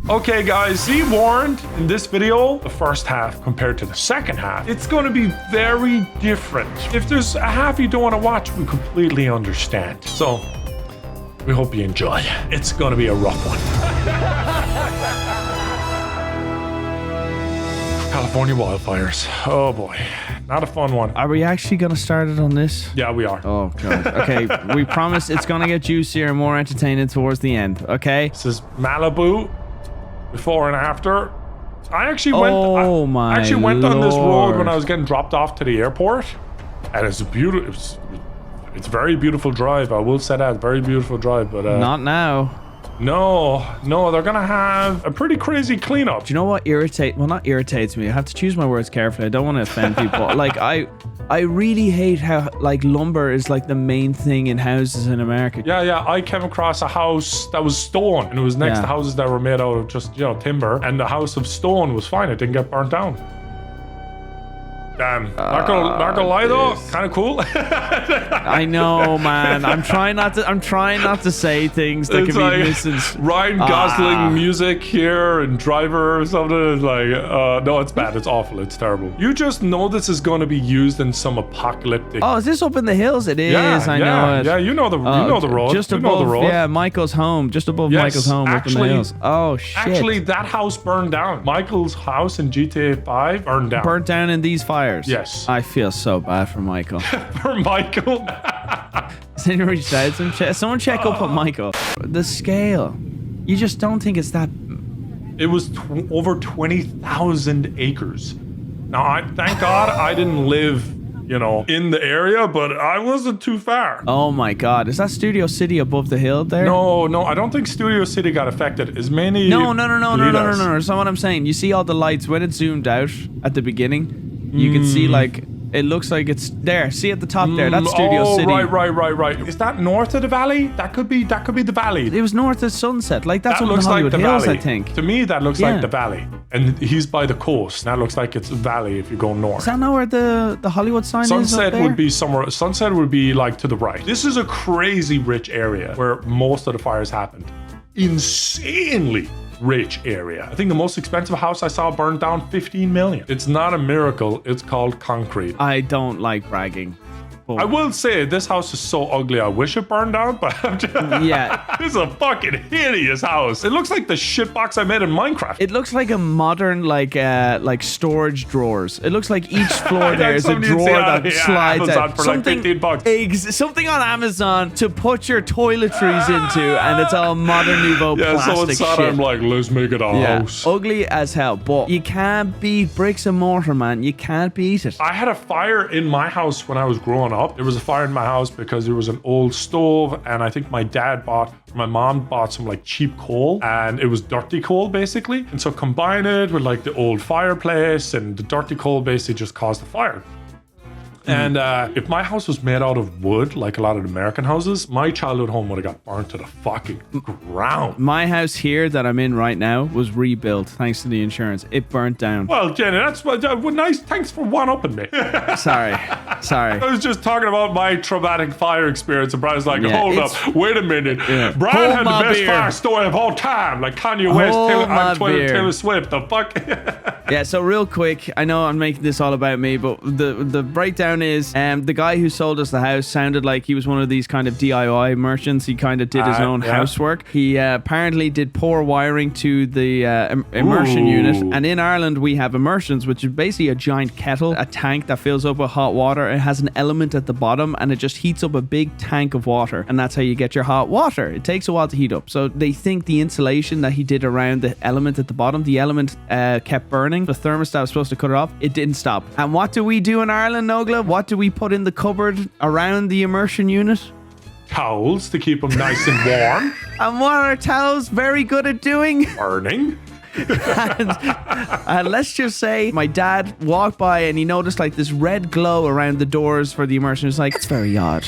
Okay, guys, be warned, in this video, the first half compared to the second half, it's going to be very different. If there's a half you don't want to watch, we completely understand. So, we hope you enjoy. It's going to be a rough one. California wildfires. Oh boy, not a fun one. Are we actually going to start it on this? Yeah, we are. Oh, God. Okay, we promise it's going to get juicier and more entertaining towards the end, okay? This is Malibu, before and after. I actually went on this road when I was getting dropped off to the airport, and it's a beautiful, it's a very beautiful drive. I will say that, very beautiful drive, but not now. No, they're gonna have a pretty crazy cleanup. Do you know what not irritates me? I have to choose my words carefully. I don't want to offend people. Like, I really hate how, like, lumber is, like, the main thing in houses in America. Yeah, I came across a house that was stone, and it was next to houses that were made out of just, timber, and the house of stone was fine. It didn't get burnt down. Damn. Not gonna lie though, kind of cool. I know, man. I'm trying not to say things that it's can like be misses. Ryan Gosling music here and Driver or something. It's like, no, it's bad. It's awful. It's terrible. You just know this is going to be used in some apocalyptic. Oh, is this up in the hills? It is. I know it. Yeah, you know the road. Just above, yeah, Michael's home. Just above Michael's home, actually, up in the hills. Oh shit. Actually, that house burned down. Michael's house in GTA 5 burned down. Burnt down in these fires. Yes. I feel so bad for Michael. For Michael. Has anyone reached out? Someone check up on Michael. The scale. You just don't think it's that. It was over 20,000 acres. Now, thank God I didn't live, in the area, but I wasn't too far. Oh my God. Is that Studio City above the hill there? No, I don't think Studio City got affected. As many. No. That's not what I'm saying. You see all the lights when it's zoomed out at the beginning. You can see, like, it looks like it's there. See at the top there. That's Studio City. Right. Is that north of the valley? That could be the valley. It was north of Sunset. Like, that's that what looks Hollywood like the Hills, valley. I think. To me, that looks like the valley. And he's by the coast. That looks like it's a valley if you go north. Is that not where the Hollywood sign Sunset is? Sunset would be somewhere. Sunset would be like to the right. This is a crazy rich area where most of the fires happened. Insanely rich area. I think the most expensive house I saw burned down 15 million. It's not a miracle. It's called concrete. I don't like bragging. I will say this house is so ugly. I wish it burned down, but yeah, this is a fucking hideous house. It looks like the shitbox I made in Minecraft. It looks like a modern like storage drawers. It looks like each floor there is a drawer that slides Amazon out. For something, like 15 bucks. Something on Amazon to put your toiletries into, and it's all modern nouveau plastic so shit. I'm like, let's make it a house. Ugly as hell, but you can't beat bricks and mortar, man. You can't beat it. I had a fire in my house when I was growing up. There was a fire in my house because there was an old stove, and I think my mom bought some like cheap coal, and it was dirty coal basically. And so combine it with like the old fireplace, and the dirty coal basically just caused the fire. And if my house was made out of wood, like a lot of American houses, my childhood home would have got burnt to the fucking ground. My house here that I'm in right now was rebuilt thanks to the insurance. It burnt down. Well, Jenny, that's nice. Thanks for one-upping me. Sorry. I was just talking about my traumatic fire experience, and Brian's like, hold up, wait a minute. Yeah. Brian had the best fire story of all time, like Kanye West, Taylor Swift. The fuck? Yeah, so real quick, I know I'm making this all about me, but the breakdown is the guy who sold us the house sounded like he was one of these kind of DIY merchants. He kind of did his own housework. He apparently did poor wiring to the immersion unit. And in Ireland, we have immersions, which is basically a giant kettle, a tank that fills up with hot water. It has an element at the bottom, and it just heats up a big tank of water. And that's how you get your hot water. It takes a while to heat up. So they think the insulation that he did around the element at the bottom, the element kept burning. The thermostat was supposed to cut it off. It didn't stop. And what do we do in Ireland, Nogla? What do we put in the cupboard around the immersion unit? Towels to keep them nice and warm. And what are towels very good at doing? Burning. and let's just say my dad walked by and he noticed like this red glow around the doors for the immersion. It's like, it's very odd.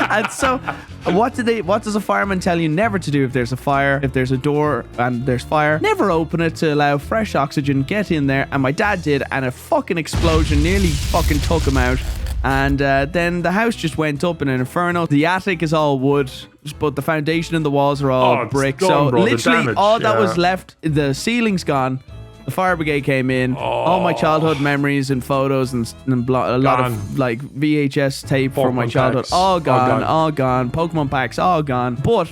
And so what does a fireman tell you never to do if there's a fire? If there's a door and there's fire, never open it to allow fresh oxygen get in there. And my dad did, and a fucking explosion nearly fucking took him out. And then the house just went up in an inferno. The attic is all wood. but the foundation and the walls are all it's brick. done, So bro. The literally damage, all that yeah. was left, the ceiling's gone. The fire brigade came in. All my childhood memories and photos and a lot of like VHS tape from my Pokemon childhood, packs. all gone. Pokemon packs, all gone. But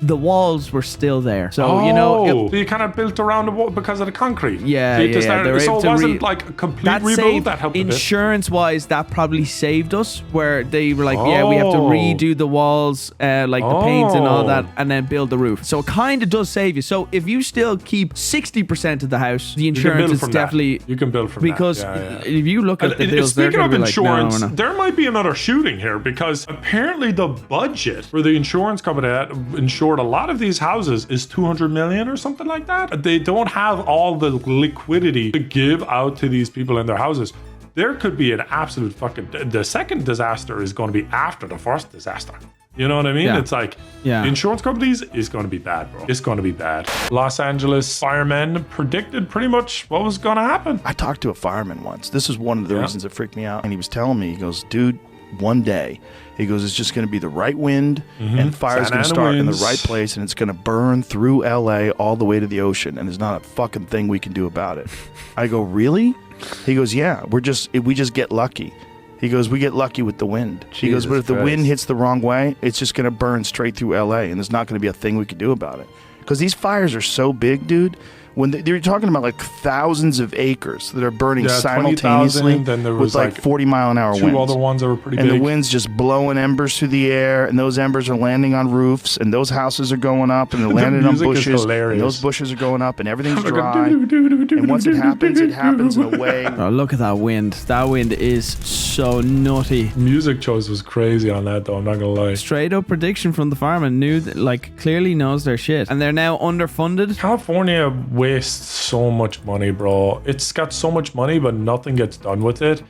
the walls were still there. So, you know. So you kind of built around the wall because of the concrete. Yeah, so you yeah, just yeah. started- They were so able it to wasn't like a complete rebuild that helped a bit. Insurance-wise, that probably saved us, where they were like, yeah, we have to redo the walls, like the paint and all that, and then build the roof. So it kind of does save you. So if you still keep 60% of the house, the insurance is definitely... You can build from because that. if you look at the bills, they're speaking going of to be insurance, like, no. there might be another shooting here because apparently the budget for the insurance company that insured a lot of these houses is 200 million or something like that. They don't have all the liquidity to give out to these people in their houses. There could be an absolute fucking... The second disaster is going to be after the first disaster. You know what I mean? Yeah. It's like, Yeah. the insurance companies is going to be bad, bro. It's going to be bad. Los Angeles firemen predicted pretty much what was going to happen. I talked to a fireman once. This is one of the reasons that freaked me out. And he was telling me, he goes, dude, one day, he goes, it's just going to be the right wind and fire's going to start in the right place and it's going to burn through LA all the way to the ocean. And there's not a fucking thing we can do about it. I go, really? He goes, yeah, we just get lucky. He goes, we get lucky with the wind. He goes, but if the wind hits the wrong way, it's just going to burn straight through LA and there's not going to be a thing we can do about it. Because these fires are so big, dude. When they're talking about like thousands of acres that are burning simultaneously 20,000, then there was with like 40-mile-an-hour winds. Two other ones that were pretty and big. the wind's just blowing embers through the air, and those embers are landing on roofs, and those houses are going up, and they're landing on bushes, and those bushes are going up, and everything's dry. And once it happens in a way. Oh, look at that wind. That wind is so nutty. Music choice was crazy on that, though. I'm not gonna lie. Straight up prediction from the fireman. Clearly knows their shit, and they're now underfunded. California wastes so much money, bro. It's got so much money, but nothing gets done with it.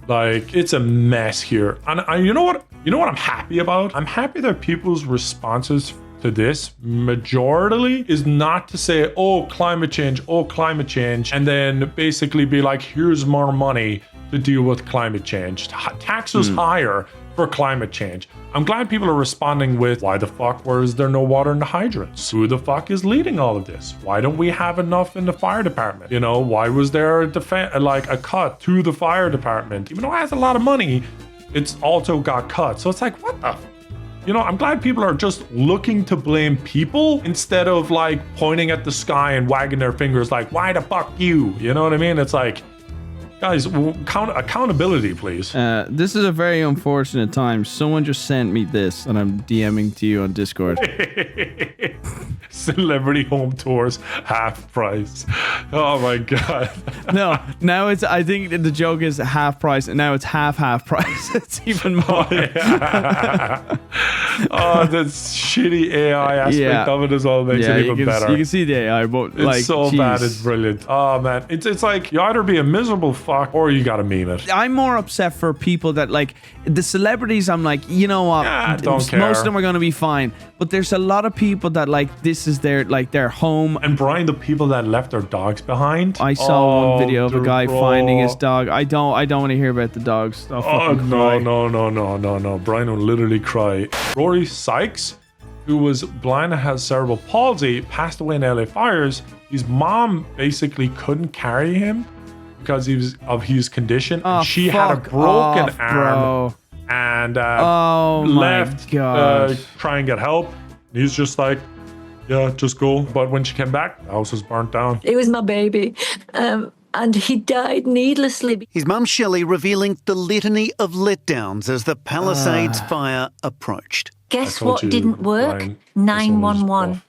Like, it's a mess here. And you know what? You know what I'm happy about? I'm happy that people's responses to this majorly is not to say, oh, climate change, and then basically be like, here's more money to deal with climate change. Taxes higher for climate change. I'm glad people are responding with, why the fuck was there no water in the hydrants? Who the fuck is leading all of this? Why don't we have enough in the fire department? You know, why was there a cut to the fire department? Even though it has a lot of money, it's also got cut. So it's like, what the? You know, I'm glad people are just looking to blame people instead of like pointing at the sky and wagging their fingers like, why the fuck you? You know what I mean? It's like, guys, accountability, please. This is a very unfortunate time. Someone just sent me this, and I'm DMing to you on Discord. Celebrity home tours, half price. Oh my god. No, now it's. I think the joke is half price, and now it's half price. It's even more. Oh, yeah. Oh, the shitty AI aspect of it as well makes it even better. You can see the AI, but it's like, so bad, it's brilliant. Oh man, it's like you either be a miserable fuck or you gotta meme it. I'm more upset for people that like the celebrities. I'm like, you know what? Yeah, don't care. Most of them are gonna be fine, but there's a lot of people that like this is their home. And Brian, the people that left their dogs behind. I saw one video of a guy finding his dog. I don't want to hear about the dogs. I'll fucking cry. No. Brian will literally cry. Rory Sykes, who was blind and has cerebral palsy, passed away in LA fires. His mom basically couldn't carry him because of his condition. Oh, she had a broken arm and left try and get help. And he's just like, yeah, just go. But when she came back, the house was burnt down. It was my baby. And he died needlessly. His mum Shelley revealing the litany of letdowns as the Palisades fire approached. Guess what didn't work? 911.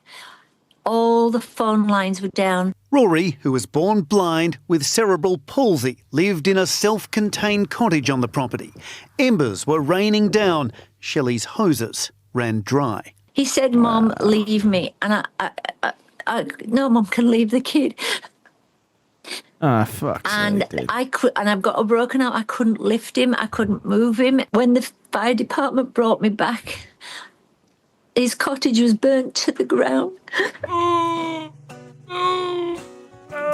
All the phone lines were down. Rory, who was born blind with cerebral palsy, lived in a self-contained cottage on the property. Embers were raining down. Shelley's hoses ran dry. He said, Mom, leave me. And no, Mom can leave the kid. Ah, fuck. And I've got a broken arm. I couldn't lift him. I couldn't move him. When the fire department brought me back, his cottage was burnt to the ground.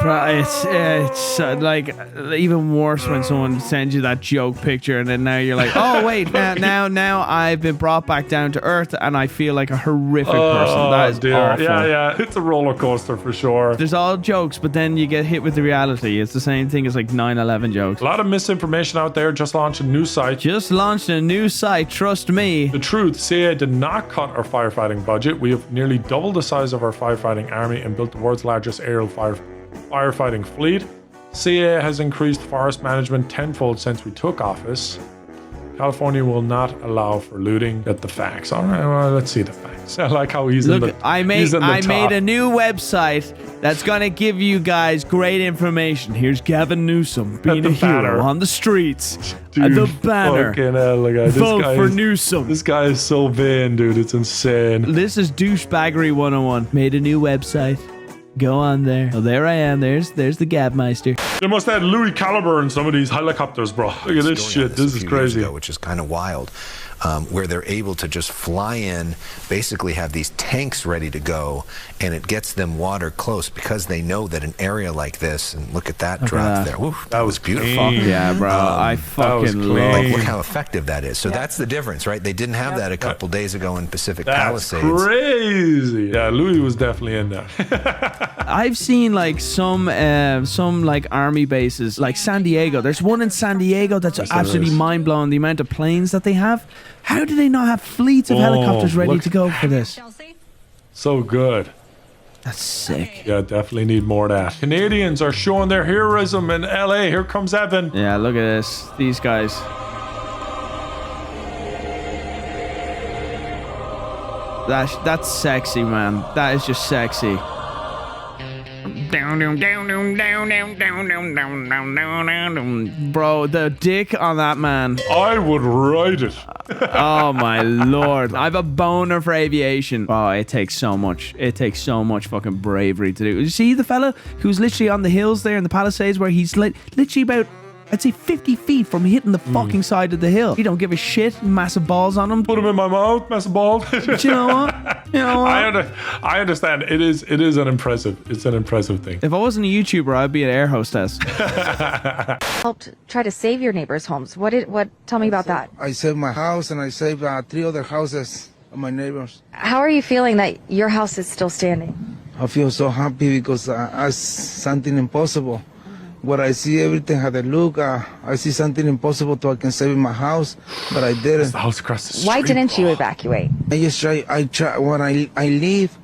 Bro, it's like even worse when someone sends you that joke picture and then now you're like, oh wait, now I've been brought back down to earth and I feel like a horrific person. That is awful. Yeah, it's a roller coaster for sure. There's all jokes, but then you get hit with the reality. It's the same thing as like 9/11 jokes. A lot of misinformation out there. Just launched a new site. Trust me. The truth, CIA did not cut our firefighting budget. We have nearly doubled the size of our firefighting army and built the world's largest aerial firefighting fleet. CIA has increased forest management tenfold since we took office. California will not allow for looting. Get the facts. All right, well, let's see the facts. I like how he's in the I made a new website that's gonna give you guys great information. Here's Gavin Newsom being a hero on the streets. Dude, the banner. Fucking hell, look at this Vote guy for Newsom. This guy is so vain, dude. It's insane. This is douchebaggery 101. Made a new website. Go on there. Oh, there I am. There's the Gabmeister. They must have Louis caliber in some of these helicopters, bro. Look at this shit. This is crazy. Which is kind of wild. Where they're able to just fly in, basically have these tanks ready to go, and it gets them water close because they know that an area like this, and look at that drop there. Woo, that was beautiful. Yeah, bro. I fucking love Look how effective that is. So that's the difference, right? They didn't have that a couple days ago in Pacific Palisades. Crazy. Yeah, Louis was definitely in there. I've seen like some like army bases, like San Diego. There's one in San Diego that's absolutely mind blowing. The amount of planes that they have. How do they not have fleets of helicopters ready to go for this? So good. That's sick. Yeah, definitely need more of that. Canadians are showing their heroism in LA. Here comes Evan. Yeah, look at this. These guys. That's sexy, man. That is just sexy. Bro, the dick on that man. I would ride it. Oh my lord. I have a boner for aviation. Oh, it takes so much. It takes so much fucking bravery to do. You see the fella who's literally on the hills there in the Palisades where he's literally about, I'd say 50 feet from hitting the fucking side of the hill. He don't give a shit. Massive balls on him. Put him in my mouth, massive balls. But you know what? You know what? I understand. It is an impressive thing. If I wasn't a YouTuber, I'd be an air hostess. Helped try to save your neighbors' homes. Tell me about that. I saved my house and I saved 3 other houses of my neighbors. How are you feeling that your house is still standing? I feel so happy because it's something impossible. What I see, everything had a look. I see something impossible so I can save my house, but I didn't. That's the house across the street. Why didn't you evacuate? I just try. I try when I leave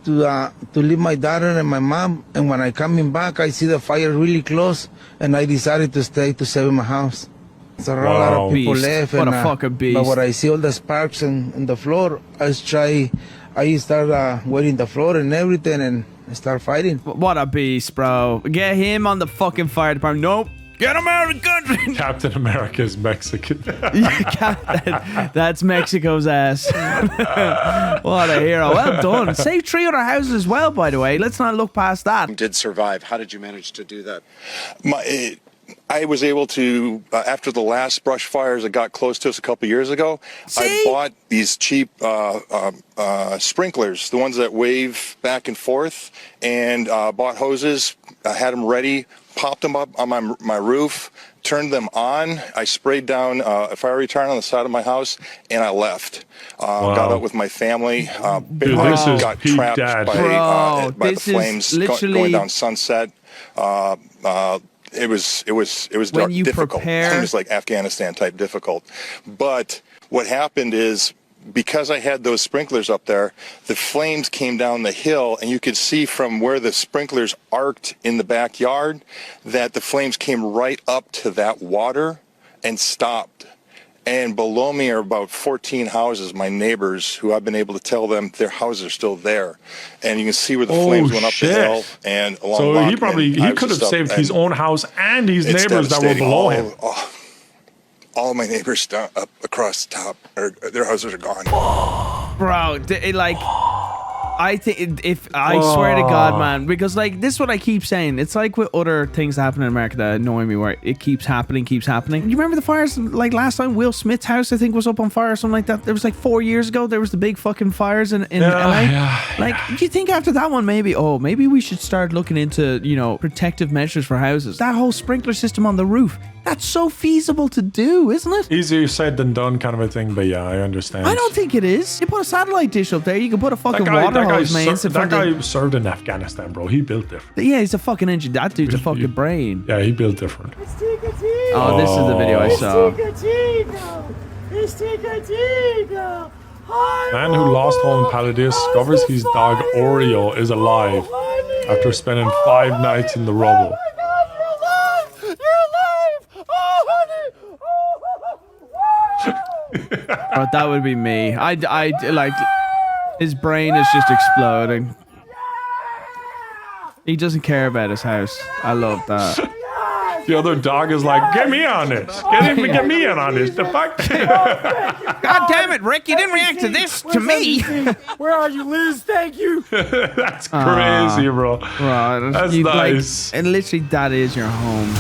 to leave my daughter and my mom, and when I coming back, I see the fire really close, and I decided to stay to save my house. So a lot of people left, what a fucking beast! But when I see all the sparks in the floor, I start wetting the floor and everything, and start fighting. What a beast, bro. Get him on the fucking fire department. Nope. Get him out of the country. Captain America is Mexican. That's Mexico's ass. What a hero. Well done. Save 3 other houses as well, by the way. Let's not look past that. Did survive. How did you manage to do that? I was able to, after the last brush fires that got close to us a couple years ago, I bought these cheap sprinklers, the ones that wave back and forth, and bought hoses, had them ready, popped them up on my roof, turned them on. I sprayed down a fire retardant on the side of my house, and I left. Got out with my family. Got trapped by the flames going down Sunset. It was difficult. It was like Afghanistan type difficult. But what happened is, because I had those sprinklers up there, the flames came down the hill, and you could see from where the sprinklers arced in the backyard that the flames came right up to that water and stopped. And below me are about 14 houses, my neighbors, who I've been able to tell them their houses are still there. And you can see where the flames went up the hill and along. So he could have saved his own house and his neighbors that were below him. All my neighbors up across the top, their houses are gone. Bro, I think I swear to God, man, because like this is what I keep saying. It's like with other things that happen in America that annoy me, where it keeps happening. You remember the fires like last time? Will Smith's house, I think, was up on fire or something like that. There was like 4 years ago. There was the big fucking fires in LA. Like, do you think after that one, maybe we should start looking into, you know, protective measures for houses? That whole sprinkler system on the roof. That's so feasible to do, isn't it? Easier said than done kind of a thing, but yeah, I understand. I don't think it is. You put a satellite dish up there, you can put a fucking water hose main. That guy served in Afghanistan, bro. He built different. Yeah, he's a fucking engine. That dude's a fucking brain. Yeah, he built different. Oh, this is the video I saw. Man who lost home in Paladis discovers his dog Oreo is alive after spending 5 nights in the rubble. Oh, that would be me. I like, his brain is just exploding. He doesn't care about his house. I love that. The other dog is like, get me on this. Get me in on this. The fuck? God damn it, Rick. You didn't react to this to me. Where are you, Liz? Thank you. That's crazy, bro. Right. That's nice. Like, and literally, that is your home.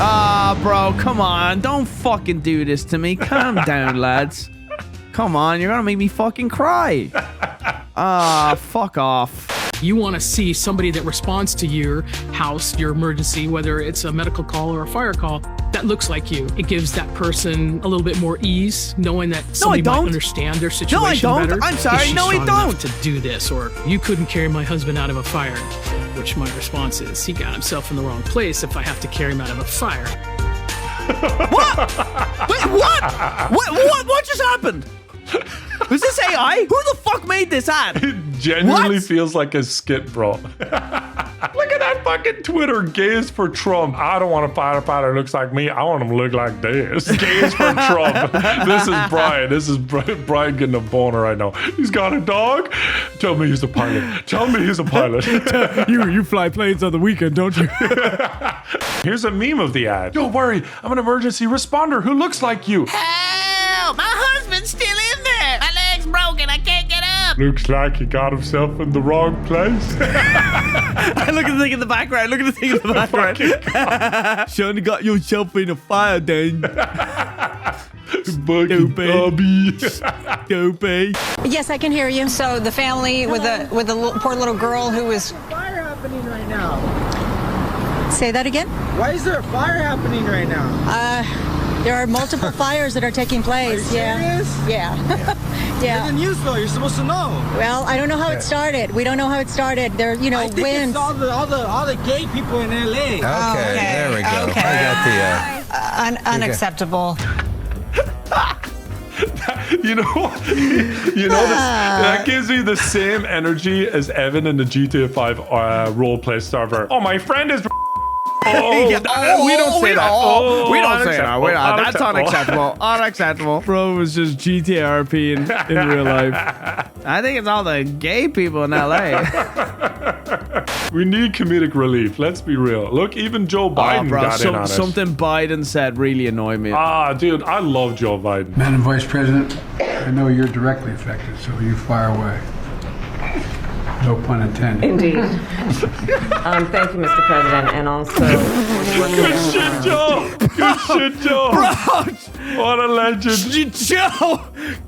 Bro, come on. Don't fucking do this to me. Calm down, lads. Come on. You're going to make me fucking cry. Fuck off. You want to see somebody that responds to your house, your emergency, whether it's a medical call or a fire call, that looks like you. It gives that person a little bit more ease, knowing that somebody might understand their situation better. I'm sorry. No, I don't. To do this, or you couldn't carry my husband out of a fire, which my response is, he got himself in the wrong place if I have to carry him out of a fire. What? Wait, what? What just happened? Was this AI? Who the fuck made this ad? It genuinely feels like a skit, bro. Look at that fucking Twitter. Gays for Trump. I don't want a firefighter who looks like me. I want him to look like this. Gays for Trump. This is Brian. This is Brian getting a boner right now. He's got a dog. Tell me he's a pilot. Tell me he's a pilot. You fly planes on the weekend, don't you? Here's a meme of the ad. Don't worry. I'm an emergency responder who looks like you. Help! My husband's still in there. My leg's broken. I can't get up. Looks like he got himself in the wrong place. Look at the thing in the background. Son, you got yourself in a fire, then. Stupid. Yes, I can hear you. So the family with the poor little girl who was. Fire happening right now. Say that again? Why is there a fire happening right now? There are multiple fires that are taking place. Are you serious? Yeah. Yeah. In the news though, you're supposed to know. Well, I don't know how it started. We don't know how it started. There, you know, I think winds. It's all the gay people in LA. Okay, there we go. Okay. I got the unacceptable. You know what? That gives me the same energy as Evan in the GTA 5 roleplay server. Oh, my friend is. We don't say that. We don't say that. That's unacceptable. Unacceptable. Bro was just GTA RP in real life. I think it's all the gay people in LA. We need comedic relief. Let's be real. Look, even Joe Biden got in on it. Something Biden said really annoyed me. Dude, I love Joe Biden. Madam Vice President, I know you're directly affected, so you fire away. No pun intended. Indeed. Thank you, Mr. President, and also... Good shit, Joe! Good shit, Joe! Bro! What a legend. Joe!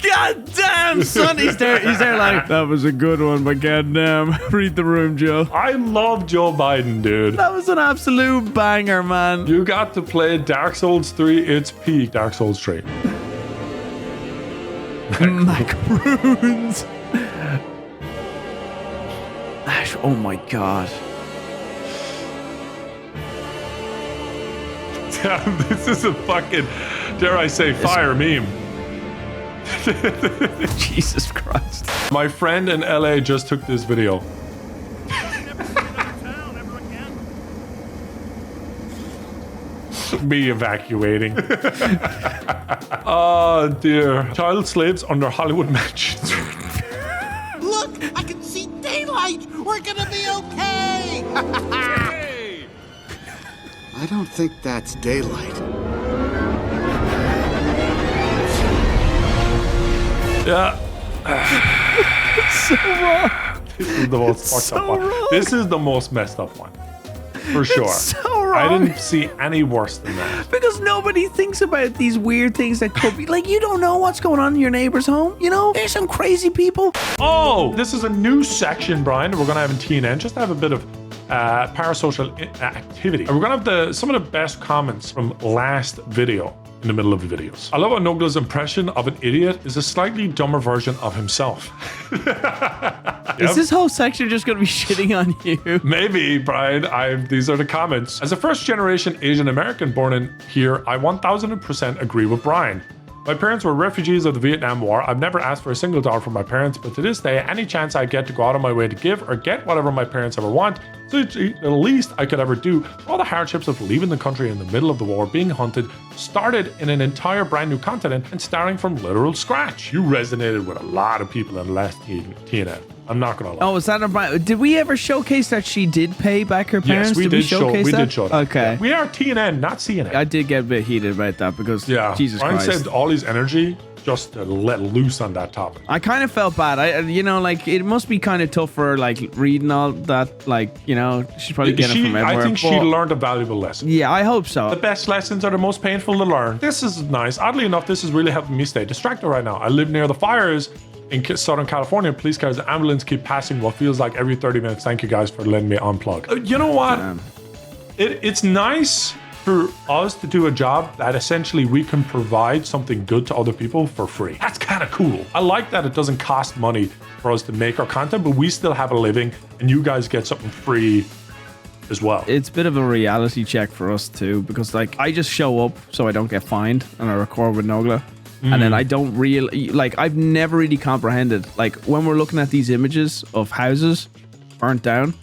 God damn, son! He's there like, that was a good one, but goddamn. Read the room, Joe. I love Joe Biden, dude. That was an absolute banger, man. You got to play Dark Souls 3. It's peak Dark Souls 3. Macaroons. Oh my god. Damn, this is a fucking, dare I say, fire meme. Jesus Christ. My friend in LA just took this video. Me evacuating. Oh dear. Child slaves under Hollywood mansions. Look, I can see daylight. We're gonna be okay. I don't think that's daylight. Yeah. So wrong. This is the most fucked up one. This is the most messed up one. For sure. It's so wrong. I didn't see any worse than that. Because nobody thinks about these weird things that could be like, you don't know what's going on in your neighbor's home. You know, there's some crazy people. Oh, this is a new section, Brian. We're gonna have in TNN just to have a bit of parasocial activity. And we're gonna have some of the best comments from last video in the middle of the videos. I love how Nogla's impression of an idiot is a slightly dumber version of himself. Is this whole section just going to be shitting on you? Maybe, Brian. These are the comments. As a first-generation Asian American born in here, I 1000% agree with Brian. My parents were refugees of the Vietnam War. I've never asked for a single dollar from my parents, but to this day, any chance I get to go out of my way to give or get whatever my parents ever want, so the least I could ever do. All the hardships of leaving the country in the middle of the war, being hunted, started in an entire brand new continent, and starting from literal scratch. You resonated with a lot of people in the last TNN. I'm not gonna lie. Oh, is that a... Did we ever showcase that she did pay back her parents? Yes, we did show that. Okay. Yeah. We are TNN, not CNN. I did get a bit heated about that because, Jesus Brian Christ. saved all his energy just to let loose on that topic. I kind of felt bad. It must be kind of tough for her, like, reading all that. Like, she's probably getting it from everywhere. I think she learned a valuable lesson. Yeah, I hope so. The best lessons are the most painful to learn. This is nice. Oddly enough, this is really helping me stay distracted right now. I live near the fires in Southern California. Police cars and ambulance keep passing what feels like every 30 minutes. Thank you guys for letting me unplug. You know what? It's nice for us to do a job that essentially we can provide something good to other people for free. That's kind of cool. I like that it doesn't cost money for us to make our content, but we still have a living and you guys get something free as well. It's a bit of a reality check for us too, because like I just show up so I don't get fined and I record with Nogla. And then I don't really, like, I've never really comprehended, like, when we're looking at these images of houses burnt down,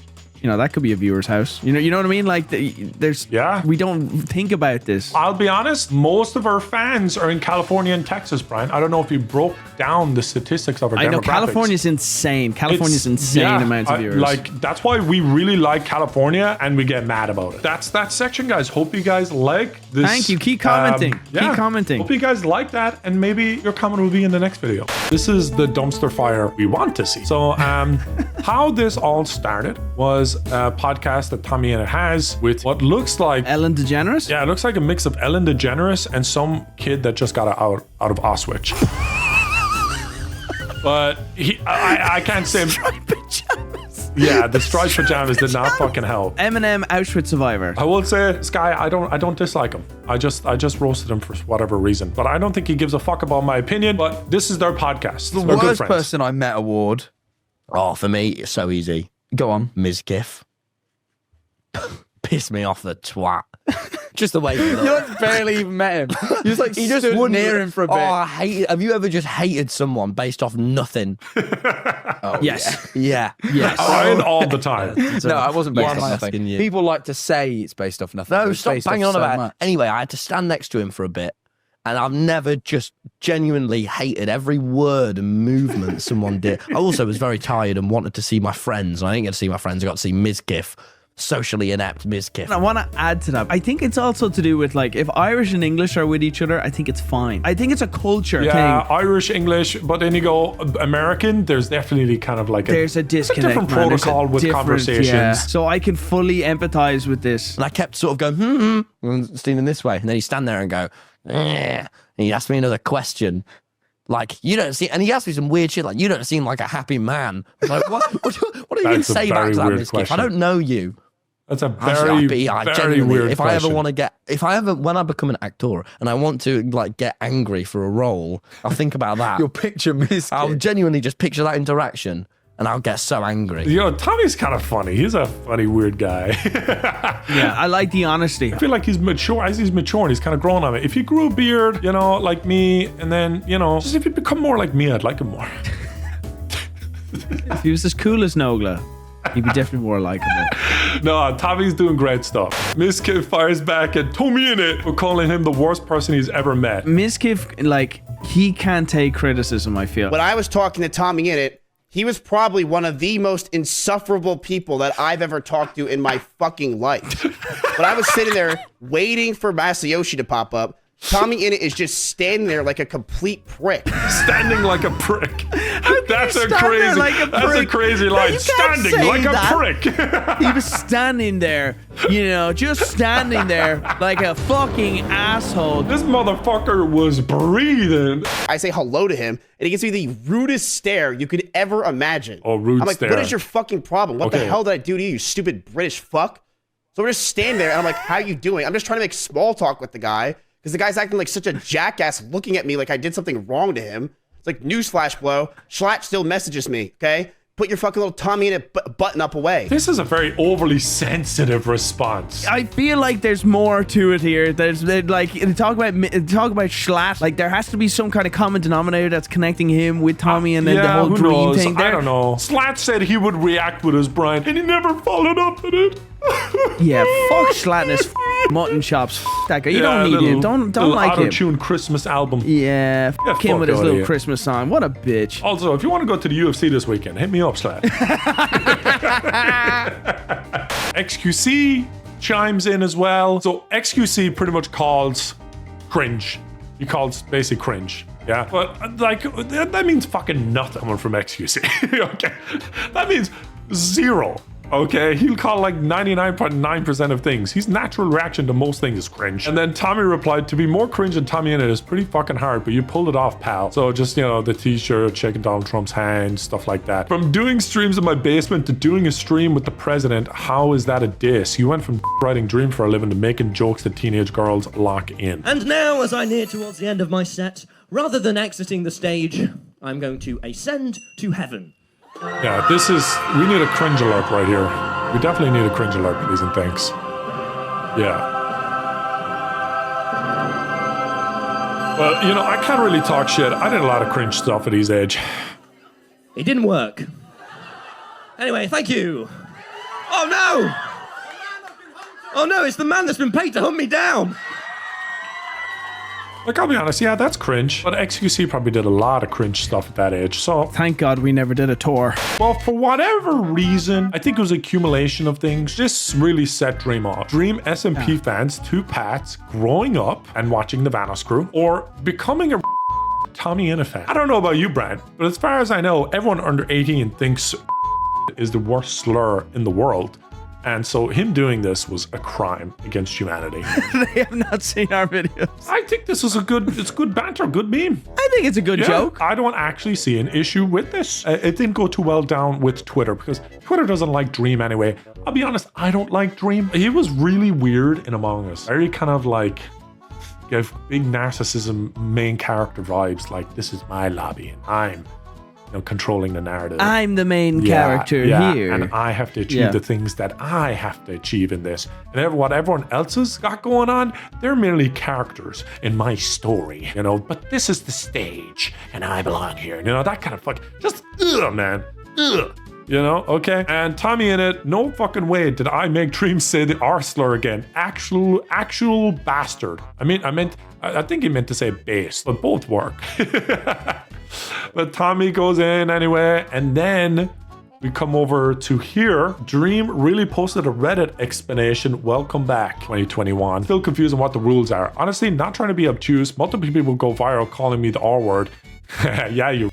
that could be a viewer's house. You know what I mean? Like, we don't think about this. I'll be honest, most of our fans are in California and Texas, Brian. I don't know if you broke down the statistics of our demographics. I know California's insane. California's insane amounts of viewers. That's why we really like California and we get mad about it. That's that section, guys. Hope you guys like this. Thank you. Keep commenting. Keep commenting. Hope you guys like that, and maybe your comment will be in the next video. This is the dumpster fire we want to see. So, how this all started was a podcast that TommyInit has with what looks like Ellen DeGeneres. Yeah, it looks like a mix of Ellen DeGeneres and some kid that just got out of Auschwitz. But I can't say. Yeah, the striped pajamas did not fucking help. Eminem Auschwitz survivor. I will say, Sky, I don't dislike him. I just roasted him for whatever reason. But I don't think he gives a fuck about my opinion. But this is their podcast. The worst person I met award. Oh, for me, it's so easy. Go on. Ms. Giff. Piss me off, the twat. Just the way he looked. You barely even met him. You just he just wouldn't near him for a bit. Oh, I hate it. Have you ever just hated someone based off nothing? Yes. Yeah. Yes. Ryan all the time. No, I wasn't based off nothing. You. People like to say it's based off nothing. No, stop banging on about it. Anyway, I had to stand next to him for a bit. And I've never just genuinely hated every word and movement someone did. I also was very tired and wanted to see my friends. I didn't get to see my friends. I got to see Ms. Giff. Socially inept Ms. Giff. I want to add to that. I think it's also to do with, like, if Irish and English are with each other, I think it's fine. I think it's a culture thing. Irish, English, but then you go American, there's definitely kind of like there's a disconnect, different protocol with conversations. Yeah. So I can fully empathize with this. And I kept sort of going, standing this way. And then he'd stand there and go, and he'd ask me another question. Like, you don't see, and he asked me some weird shit, like, you don't seem like a happy man. I'm like, what are you going to say back to that, Ms. Giff? I don't know you. That's a very weird if question. When I become an actor and I want to, like, get angry for a role, I'll think about that. You'll picture Ms. I'll genuinely just picture that interaction and I'll get so angry. Tommy's kind of funny. He's a funny, weird guy. Yeah, I like the honesty. I feel like he's mature. As he's mature and he's kind of grown on it. If he grew a beard, like me, and then, just if he become more like me, I'd like him more. If he was as cool as Nogla, he'd be definitely more likable. No, Tommy's doing great stuff. Ms. Giff fires back at TommyInit for calling him the worst person he's ever met. Ms. Giff, like, he can't take criticism, I feel. When I was talking to TommyInit, he was probably one of the most insufferable people that I've ever talked to in my fucking life. But I was sitting there waiting for Masayoshi to pop up. TommyInit is just standing there like a complete prick. Standing like a prick. How That's a stand there crazy. like a That's a prick. crazy No, line. you can't Standing say like that. a prick. He was standing there, just standing there like a fucking asshole. This motherfucker was breathing. I say hello to him, and he gives me the rudest stare you could ever imagine. Oh, rude I'm like, stare. what is your fucking problem? What the Okay. hell did I do to you, you stupid British fuck? So we're just standing there, and I'm like, how you doing? I'm just trying to make small talk with the guy, because the guy's acting like such a jackass, looking at me like I did something wrong to him. It's like, newsflash, bro. Schlatt still messages me, okay? Put your fucking little TommyInit button up away. This is a very overly sensitive response. I feel like there's more to it here. There's like talk about Schlatt. Like there has to be some kind of common denominator that's connecting him with Tommy and then the whole who dream knows? thing. I don't know. Slat said he would react with his Brian, and he never followed up with it. Yeah, fuck Schlatt and his mutton chops. That guy. You don't need him. Don't like him. Auto-tune Christmas album. Yeah, fuck him fuck with his outta little here. Christmas song. What a bitch. Also, if you want to go to the UFC this weekend, hit me up, Slat. XQC chimes in as well. So XQC pretty much calls cringe. He calls basically cringe. Yeah, but like that means fucking nothing coming from XQC. Okay, that means zero. Okay, he'll call like 99.9% of things. His natural reaction to most things is cringe. And then Tommy replied, to be more cringe than TommyInit is pretty fucking hard, but you pulled it off, pal. So just, the t-shirt, shaking Donald Trump's hand, stuff like that. From doing streams in my basement to doing a stream with the president, how is that a diss? You went from writing Dream for a living to making jokes that teenage girls lock in. And now, as I near towards the end of my set, rather than exiting the stage, I'm going to ascend to heaven. Yeah, we need a cringe alert right here. We definitely need a cringe alert, please and thanks. Yeah. Well, I can't really talk shit. I did a lot of cringe stuff at his age. It didn't work. Anyway, thank you. Oh no! Oh no, it's the man that's been paid to hunt me down. Like, I'll be honest, yeah, that's cringe. But XQC probably did a lot of cringe stuff at that age, so... Thank God we never did a tour. Well, for whatever reason, I think it was accumulation of things. This really set Dream off. Dream SMP fans, two paths, growing up and watching the Vanoss Crew, or becoming a TommyInit fan. I don't know about you, Brad, but as far as I know, everyone under 18 thinks is the worst slur in the world. And so him doing this was a crime against humanity. They have not seen our videos. I think this is it's good banter, good meme. I think it's a good joke. I don't actually see an issue with this. It didn't go too well down with Twitter because Twitter doesn't like Dream anyway. I'll be honest, I don't like Dream. He was really weird in Among Us. Very kind of like, give big narcissism main character vibes, like this is my lobby and I'm controlling the narrative. I'm the main character here. And I have to achieve the things that I have to achieve in this. And what everyone else has got going on, they're merely characters in my story, but this is the stage and I belong here. That kind of just, man. Okay? And TommyInit, no fucking way did I make Dream say the R slur again. Actual bastard. I think he meant to say base, but both work. But Tommy goes in anyway, and then we come over to here. Dream really posted a Reddit explanation. Welcome back, 2021. Still confused on what the rules are. Honestly, not trying to be obtuse. Multiple people go viral calling me the R word. Yeah, you.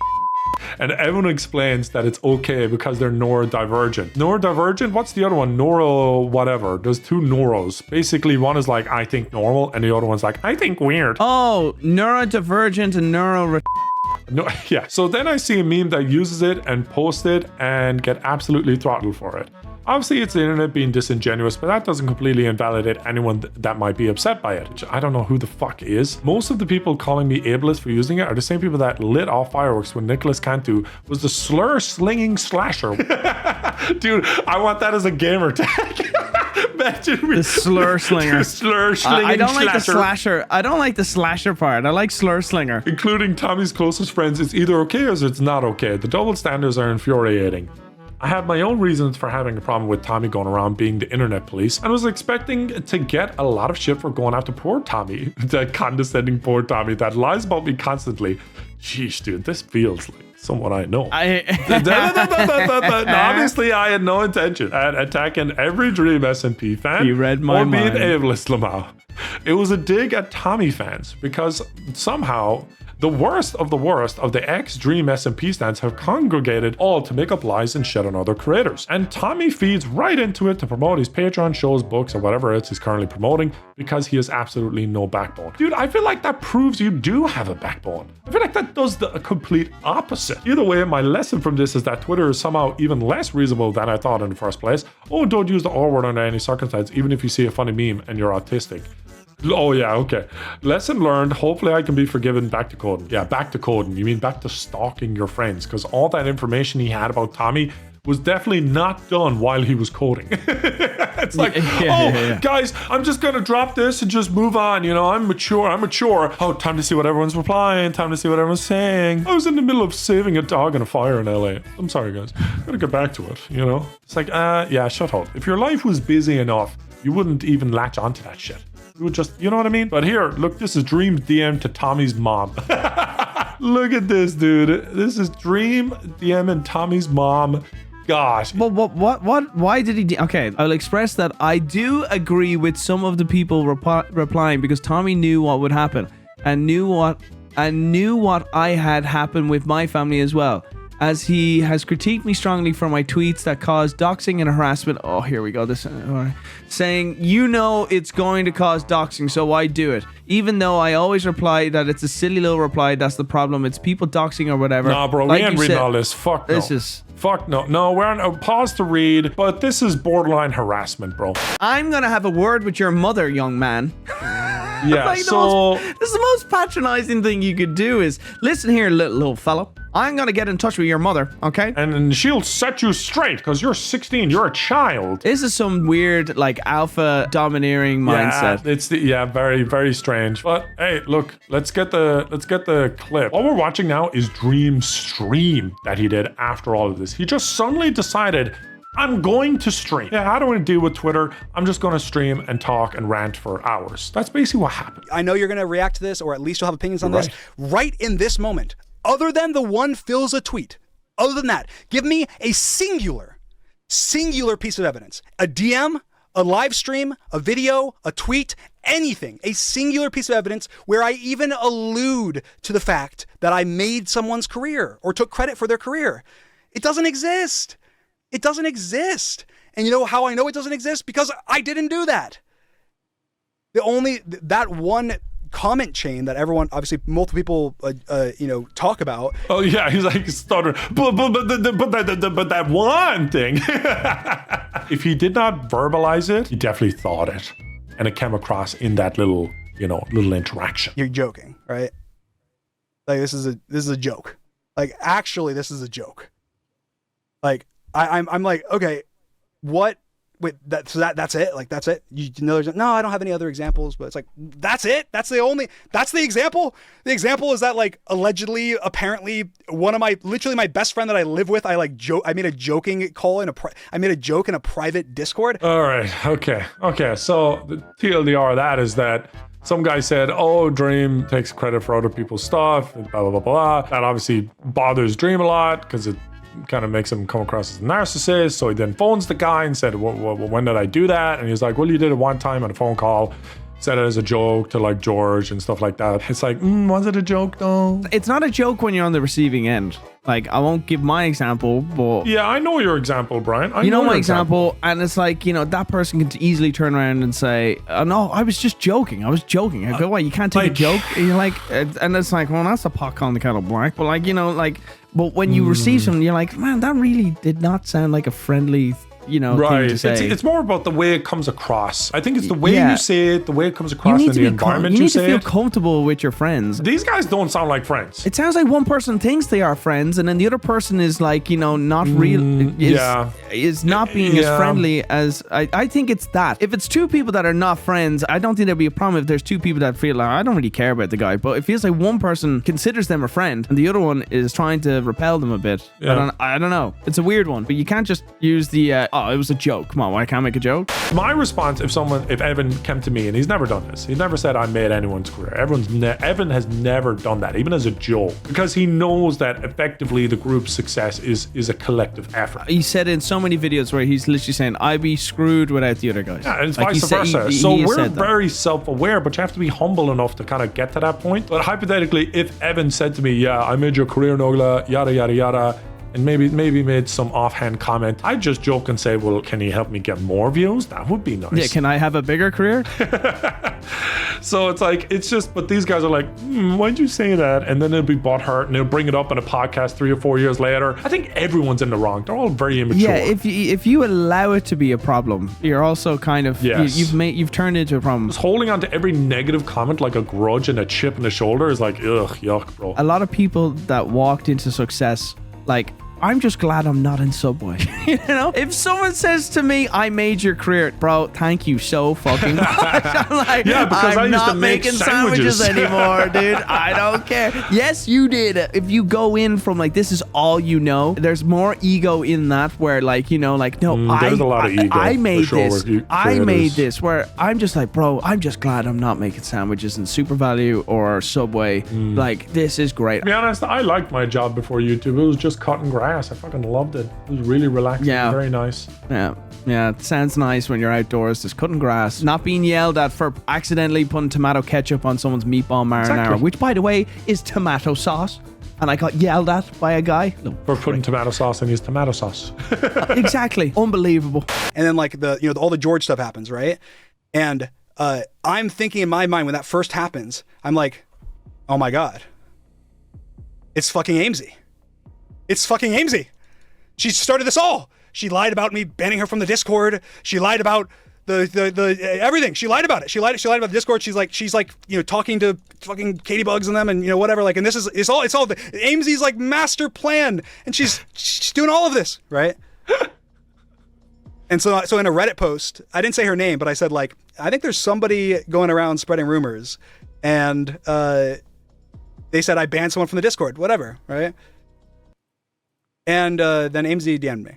And everyone explains that it's okay because they're neurodivergent. Neurodivergent? What's the other one? Neuro whatever. There's two neuros. Basically, one is like, I think normal, and the other one's like, I think weird. Oh, neurodivergent and neuro... No, yeah. So then I see a meme that uses it and posts it and get absolutely throttled for it. Obviously, it's the internet being disingenuous, but that doesn't completely invalidate anyone that might be upset by it, which I don't know who the fuck is. Most of the people calling me ableist for using it are the same people that lit off fireworks when Nicholas Cantu was the slur-slinging slasher. Dude, I want that as a gamer tag. The slur slinger. Slur-slinging I don't like the slasher. slasher. I don't like the slasher part. I like slur slinger. Including Tommy's closest friends, it's either okay or it's not okay. The double standards are infuriating. I have my own reasons for having a problem with Tommy going around being the internet police, and was expecting to get a lot of shit for going after poor Tommy, the condescending poor Tommy that lies about me constantly. Jeez, dude, this feels like someone I know. Obviously, I had no intention at attacking every Dream SMP fan. You read my mind. Or being ableist Lamau. It was a dig at Tommy fans because somehow The worst of the ex-Dream SMP stands have congregated all to make up lies and shit on other creators. And Tommy feeds right into it to promote his Patreon shows, books, or whatever else he's currently promoting because he has absolutely no backbone. Dude, I feel like that proves you do have a backbone. I feel like that does the complete opposite. Either way, my lesson from this is that Twitter is somehow even less reasonable than I thought in the first place. Oh, don't use the R word under any circumstance, even if you see a funny meme and you're autistic. Oh yeah, okay. Lesson learned. Hopefully I can be forgiven. Back to coding. Yeah, back to coding. You mean back to stalking your friends? Because all that information he had about Tommy was definitely not done while he was coding. It's like, guys, I'm just gonna drop this and just move on. You know, I'm mature. Oh, time to see what everyone's replying. Time to see what everyone's saying. I was in the middle of saving a dog in a fire in LA. I'm sorry, guys. Gotta get back to it. You know, it's like, yeah, shut up. If your life was busy enough, you wouldn't even latch onto that shit. You would just, you know what I mean? But here, look, this is Dream's DM to Tommy's mom. Look at this, dude. This is Dream DMing Tommy's mom. Gosh. Well, what? Why did he? Okay, I'll express that I do agree with some of the people replying because Tommy knew what would happen and knew what I had happen with my family as well. As he has critiqued me strongly for my tweets that caused doxing and harassment. Oh, here we go. This saying, you know, it's going to cause doxing, so why do it? Even though I always reply that it's a silly little reply, that's the problem. It's people doxing or whatever. Nah, bro, we ain't reading all this. Fuck no. This is... Fuck no. No, we're on a pause to read, but this is borderline harassment, bro. I'm gonna have a word with your mother, young man. Yeah, like so... This is the most patronizing thing you could do is, listen here, little fellow. I'm gonna get in touch with your mother, okay? And she'll set you straight, because you're 16, you're a child. This is some weird, like, alpha domineering mindset. Yeah, it's very, very strange. But hey, look, let's get the clip. What we're watching now is Dream's stream that he did after all of this. He just suddenly decided, I'm going to stream. Yeah, I don't want to deal with Twitter. I'm just going to stream and talk and rant for hours. That's basically what happened. I know you're going to react to this, or at least you'll have opinions on this. Right in this moment, other than the one fills a tweet, other than that, give me a singular piece of evidence. A DM, a live stream, a video, a tweet, anything. A singular piece of evidence where I even allude to the fact that I made someone's career or took credit for their career. It doesn't exist. It doesn't exist. And you know how I know it doesn't exist? Because I didn't do that. That one comment chain that everyone, obviously multiple people, talk about. Oh yeah, he's like stuttering. But that one thing. If he did not verbalize it, he definitely thought it, and it came across in that little interaction. You're joking, right? Like this is a joke. Like actually, this is a joke. Like I'm like, okay, what? Wait, that's it? Like that's it? You know, no, I don't have any other examples, but it's like that's it. That's the example. The example is that like allegedly, apparently, literally my best friend that I live with, I made a joking call I made a joke in a private Discord. All right, okay. So the TLDR of that is that some guy said, oh, Dream takes credit for other people's stuff, and blah, blah, blah, blah. That obviously bothers Dream a lot because it kind of makes him come across as a narcissist. So he then phones the guy and said, when did I do that? And he's like, well, you did it one time on a phone call. Said it as a joke to like George and stuff like that. It's like, was it a joke though? It's not a joke when you're on the receiving end. Like, I won't give my example, but... Yeah, I know your example, Brian. You know my example, and it's like, that person can easily turn around and say, no, I was just joking. I was joking. I go, why, you can't take a joke? And you're like, and it's like, well, that's a pot on the kettle black. But like, but when you receive something, you're like, man, that really did not sound like a friendly thing to say. It's more about the way it comes across. I think it's the way you say it, the way it comes across in the environment you say it. You need to feel comfortable with your friends. These guys don't sound like friends. It sounds like one person thinks they are friends, and then the other person is like, not real. Is not being as friendly as I think it's that. If it's two people that are not friends, I don't think there'd be a problem if there's two people that feel like, I don't really care about the guy, but it feels like one person considers them a friend and the other one is trying to repel them a bit. I don't know. It's a weird one, but you can't just use the oh, it was a joke. Come on, why can't I make a joke? My response, if Evan came to me, and he's never done this, he's never said I made anyone's career. Evan has never done that, even as a joke, because he knows that effectively the group's success is a collective effort. He said in so many videos where he's literally saying, I'd be screwed without the other guys. Yeah, and it's like vice versa. So we're very self-aware, but you have to be humble enough to kind of get to that point. But hypothetically, if Evan said to me, yeah, I made your career, Nogla, yada, yada, yada, and maybe made some offhand comment, I'd just joke and say, well, can you help me get more views? That would be nice. Yeah, can I have a bigger career? So it's like, it's just, but these guys are like, why'd you say that? And then they'll be butthurt and they'll bring it up in a podcast 3 or 4 years later. I think everyone's in the wrong. They're all very immature. Yeah, if you allow it to be a problem, you're also kind of, yes. you've turned it into a problem. Just holding on to every negative comment like a grudge and a chip in the shoulder is like, ugh, yuck, bro. A lot of people that walked into success, like, I'm just glad I'm not in Subway. You know, if someone says to me, I made your career, bro, thank you so fucking much. I'm like, yeah, because I'm I used to not make making sandwiches anymore, dude. I don't care. Yes, you did. If you go in from like, this is all you know, there's more ego in that where like, you know, like, no, there's a lot of ego. I made this. I made this. this where I'm just like, bro, I'm just glad I'm not making sandwiches in Super Value or Subway. Like, this is great. To be honest, I liked my job before YouTube. It was just cutting grass. I fucking loved it. It was really relaxing. Yeah. Very nice. Yeah, it sounds nice when you're outdoors, just cutting grass, not being yelled at for accidentally putting tomato ketchup on someone's meatball marinara, which, by the way, is tomato sauce. And I got yelled at by a guy. For putting tomato sauce in his tomato sauce. Exactly. Unbelievable. And then like all the George stuff happens, right? And I'm thinking in my mind when that first happens, I'm like, oh my God. It's fucking Amesy. It's fucking Amesy. She started this all. She lied about me banning her from the Discord. She lied about the everything. She lied about it. She lied about the Discord. She's like talking to fucking Katie Bugs and them and whatever. Like, and this is it's all the Amesy's like master plan, and she's doing all of this, right? And so in a Reddit post, I didn't say her name, but I said like, I think there's somebody going around spreading rumors, and they said I banned someone from the Discord, whatever, right? And then Amesy DM'd me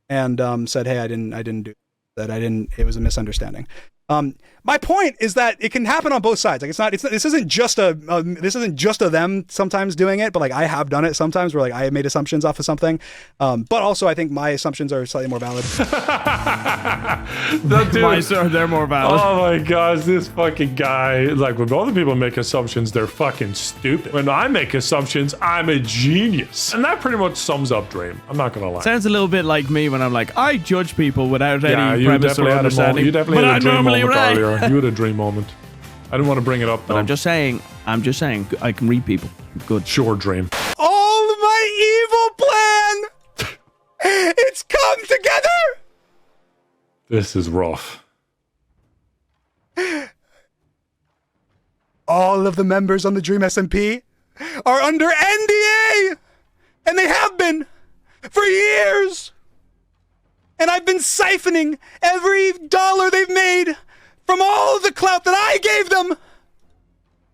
and said, hey, I didn't do that. It was a misunderstanding. My point is that it can happen on both sides. Like this isn't just a them sometimes doing it, but like I have done it sometimes where like I made assumptions off of something. But also I think my assumptions are slightly more valid. They're more valid. Oh my gosh, this fucking guy. Like when other people make assumptions, they're fucking stupid. When I make assumptions, I'm a genius. And that pretty much sums up Dream. I'm not gonna lie. Sounds a little bit like me when I'm like, I judge people without any you premise or understanding. You definitely had a dream moment earlier. You had a dream moment. I didn't want to bring it up though. But I'm just saying, I can read people. Good. Sure, Dream. All my evil plan! It's come together! This is rough. All of the members on the Dream SMP are under NDA! And they have been for years! And I've been siphoning every dollar they've made from all of the clout that I gave them.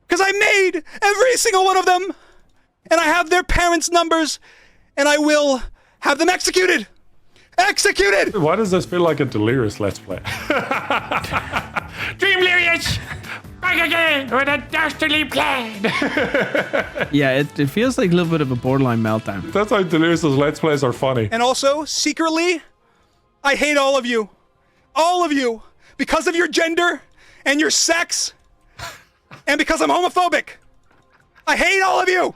Because I made every single one of them. And I have their parents' numbers. And I will have them executed. Executed! Why does this feel like a Delirious Let's Play? Dreamlerious! Back again with a dastardly plan! Yeah, it feels like a little bit of a borderline meltdown. That's why Delirious Let's Plays are funny. And also, secretly, I hate all of you. All of you. Because of your gender and your sex. And because I'm homophobic. I hate all of you.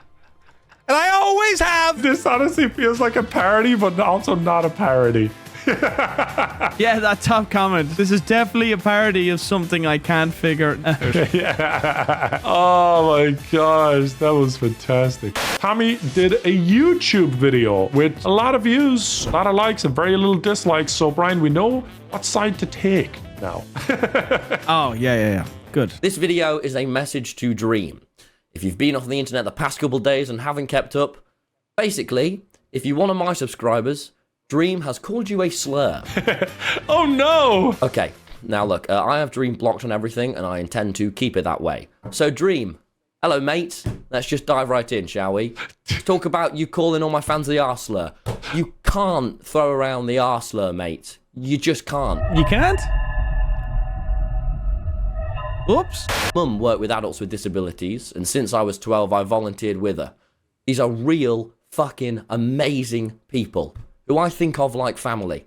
And I always have. This honestly feels like a parody, but also not a parody. Yeah, that top comment. This is definitely a parody of something I can't figure out. Yeah. Oh my gosh, that was fantastic. Tommy did a YouTube video with a lot of views, a lot of likes, and very little dislikes. So, Brian, we know what side to take now. Oh, yeah. Good. This video is a message to Dream. If you've been off the internet the past couple days and haven't kept up, basically, if you're one of my subscribers, Dream has called you a slur. Oh no! Okay, now look, I have Dream blocked on everything and I intend to keep it that way. So Dream, hello mate, let's just dive right in, shall we? Talk about you calling all my fans the R slur. You can't throw around the R slur, mate. You just can't. You can't? Whoops. Mum worked with adults with disabilities, and since I was 12, I volunteered with her. These are real, fucking amazing people who I think of like family,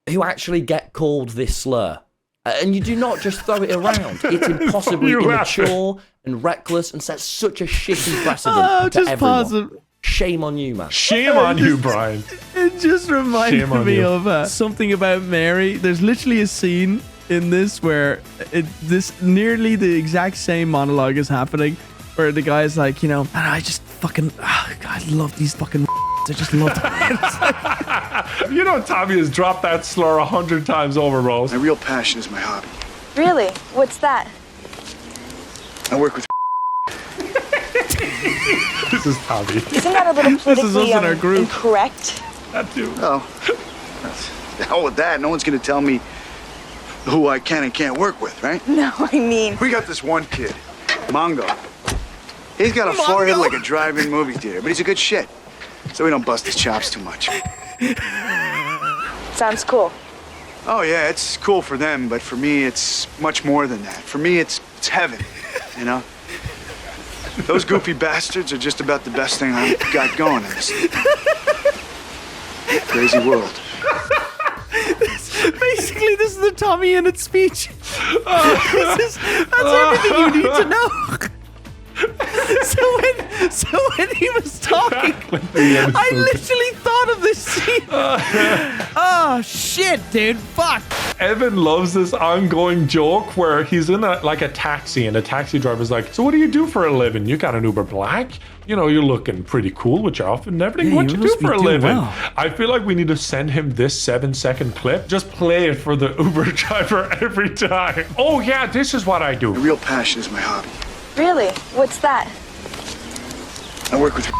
who actually get called this slur. And you do not just throw it around. It's impossibly immature and reckless and sets such a shitty precedent to everyone. Shame on you, man. Shame on you, Brian. It just reminded me of something about Mary. There's literally a scene in this where this nearly the exact same monologue is happening, where the guy's like, you know, I just fucking, God, I love these fucking. I just love it. You know, Tommy has dropped that slur 100 times over, Rose. My real passion is my hobby. Really? What's that? I work with. This is Tommy. Isn't that a little This is us politically in our group. incorrect? That too. Oh, the hell with that. No one's going to tell me who I can and can't work with, right? No, I mean... We got this one kid, Mongo. He's got a forehead like a drive-in movie theater, but he's a good shit. So we don't bust his chops too much. Sounds cool. Oh, yeah, it's cool for them, but for me, it's much more than that. For me, it's heaven, you know? Those goofy bastards are just about the best thing I've got going in this crazy world. Basically, this is the TommyInit speech. That's everything you need to know. So when he was talking, I literally thought of this scene. Oh shit, dude! Fuck. Evan loves this ongoing joke where he's in a taxi, and the taxi driver's like, "So what do you do for a living? You got an Uber Black? You know, you're looking pretty cool with your outfit and everything. Yeah, What you you do must be for a doing living?" well. I feel like we need to send him this 7-second clip. Just play it for the Uber driver every time. Oh yeah, this is what I do. My real passion is my hobby. Really? What's that? I work with.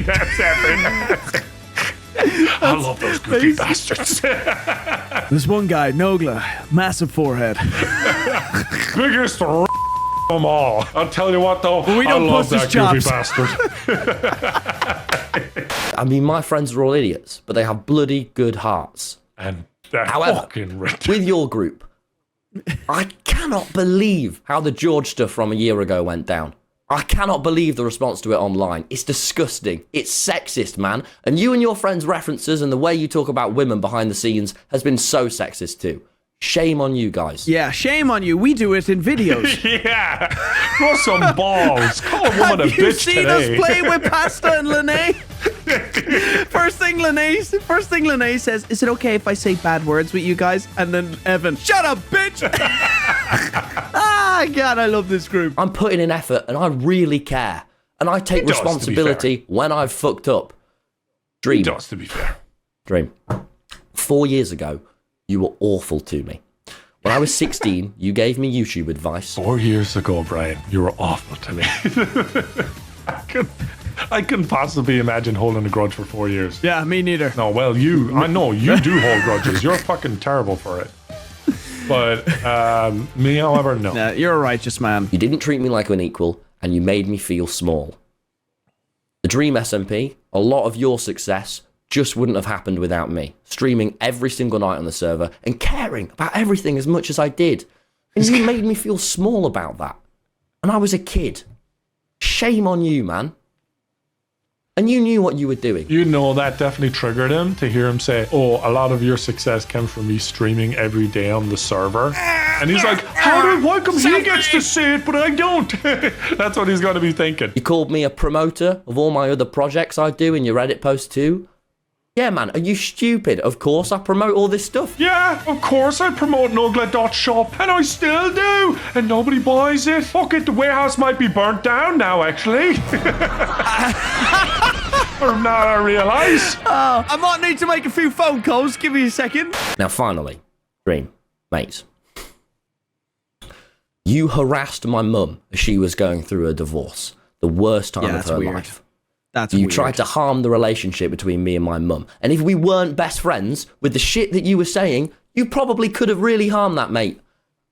That's Evan. I love those goofy bastards. This one guy, Nogla, massive forehead. Biggest of them all. I'll tell you what though, we don't I love bust that his goofy chops. bastard. I mean, my friends are all idiots, but they have bloody good hearts. And they're However, fucking rich. with your group, I cannot believe how the George stuff from a year ago went down. I cannot believe the response to it online. It's disgusting. It's sexist, man. And you and your friends' references and the way you talk about women behind the scenes has been so sexist too. Shame on you guys. Yeah, shame on you. We do it in videos. Yeah, grow some balls. Call a woman a Have you bitch seen today. us play with Pasta and Lene? First thing Lene says, "Is it okay if I say bad words with you guys?" And then Evan, "Shut up, bitch!" Ah, God, I love this group. I'm putting in effort and I really care. And I take He does, to be responsibility when I've fucked up. Dream. He does, to be fair. Dream. 4 years ago, you were awful to me. When I was 16, you gave me YouTube advice. 4 years ago, Brian, you were awful to me. I couldn't possibly imagine holding a grudge for 4 years. Yeah, me neither. No, well, I know you do hold grudges. You're fucking terrible for it. But me, however, no. Yeah, you're a righteous man. You didn't treat me like an equal, and you made me feel small. The Dream SMP, a lot of your success just wouldn't have happened without me. Streaming every single night on the server and caring about everything as much as I did. And you made me feel small about that. And I was a kid. Shame on you, man. And you knew what you were doing. You know, that definitely triggered him to hear him say, "Oh, a lot of your success comes from me streaming every day on the server." And he's like, why come he gets to say it, but I don't? That's what he's going to be thinking. You called me a promoter of all my other projects I do in your Reddit post too. Yeah, man, are you stupid? Of course I promote all this stuff. Yeah, of course I promote Nogla.shop, and I still do, and nobody buys it. Fuck it, the warehouse might be burnt down now, actually. Or now I realise. I might need to make a few phone calls. Give me a second. Now, finally, Dream, mate. You harassed my mum as she was going through a divorce. The worst time of her life. That's you weird. tried to harm the relationship between me and my mum. And if we weren't best friends, with the shit that you were saying, you probably could have really harmed that, mate.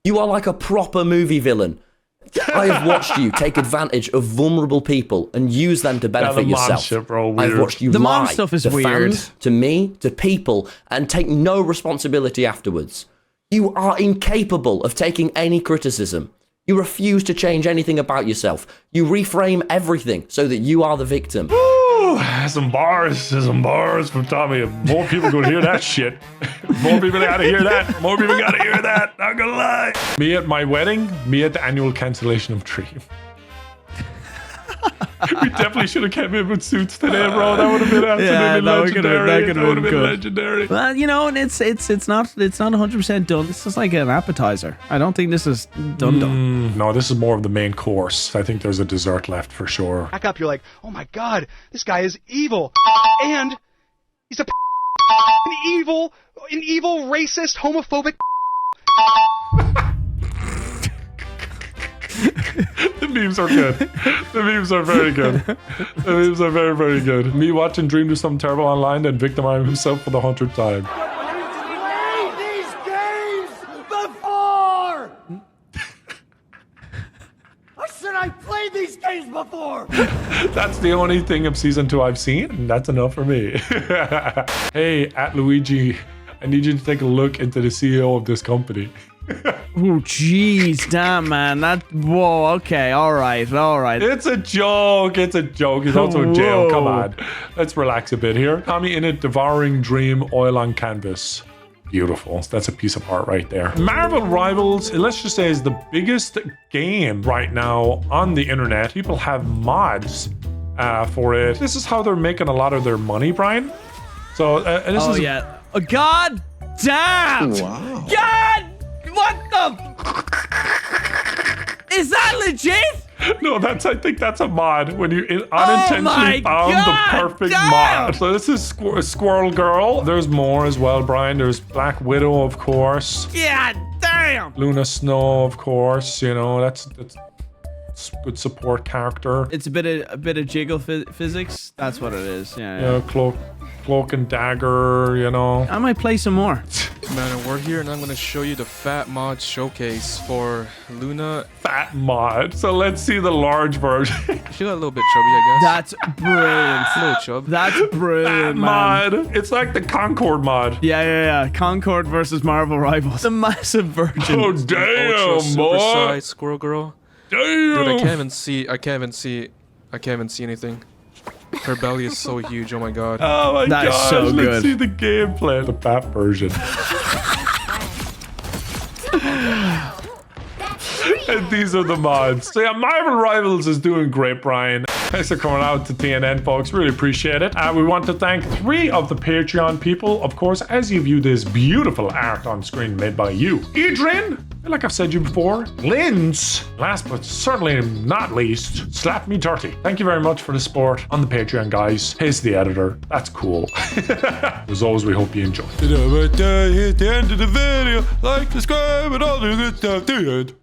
You are like a proper movie villain. I have watched you take advantage of vulnerable people and use them to benefit the mom yourself. shit, bro, I've weird. watched you The lie mom stuff is to weird. fans, to me, to people, and take no responsibility afterwards. You are incapable of taking any criticism. You refuse to change anything about yourself. You reframe everything so that you are the victim. Ooh, some bars from Tommy. More people gonna hear that shit. More people gotta hear that. More people gotta hear that. Not gonna lie. Me at my wedding, me at the annual cancellation of Dream. We definitely should have came in with suits today, bro. That would have been absolutely legendary. That would have been legendary. Well, you know, and it's not 100% done. This is like an appetizer. I don't think this is done. No, this is more of the main course. I think there's a dessert left for sure. Back up, you're like, oh my god, this guy is evil. And he's an evil, racist, homophobic. The memes are good. The memes are very good. The memes are very, very good. Me watching Dream do something terrible online and victimizing himself for the 100th time. Played these games before! I said I played these games before! That's the only thing of season 2 I've seen, and that's enough for me. Hey, at Luigi, I need you to take a look into the CEO of this company. Oh, jeez, damn, man. Whoa, okay, all right. It's a joke. He's also in jail. Come on. Let's relax a bit here. TommyInit devouring Dream oil on canvas. Beautiful. That's a piece of art right there. Marvel Rivals, let's just say, is the biggest game right now on the internet. People have mods for it. This is how they're making a lot of their money, Brian. So this is... yeah. Oh, God damn! Wow. God! What the? Is that legit? No, I think that's a mod when you unintentionally found the perfect mod. So this is Squirrel Girl. There's more as well, Brian. There's Black Widow, of course. Yeah, damn. Luna Snow, of course. You know, that's good support character. It's a bit of jiggle physics. That's what it is. Yeah. You know, cloak and dagger. You know. I might play some more. Man, we're here and I'm going to show you the fat mod showcase for Luna. Fat mod. So let's see the large version. She got a little bit chubby, I guess. That's brilliant. A little chub. That's brilliant, man. Mod. It's like the Concord mod. Yeah. Concord versus Marvel Rivals. The massive version. Oh, damn, Ultra boy. Super-sized Squirrel Girl. Damn. Dude, I can't even see anything. Her belly is so huge, oh my god. Oh my gosh, gosh, so let's good. see the gameplay. The bat version. And these are the mods. So yeah, Marvel Rivals is doing great, Brian. Thanks for coming out to TNN, folks. Really appreciate it. We want to thank 3 of the Patreon people, of course, as you view this beautiful art on screen made by you. Adrian, like I've said you before, Linz, last but certainly not least, Slap Me Dirty. Thank you very much for the support on the Patreon, guys. Here's the editor. That's cool. As always, we hope you enjoy. Hit the end of the video. Like, subscribe, and all the good stuff. The end.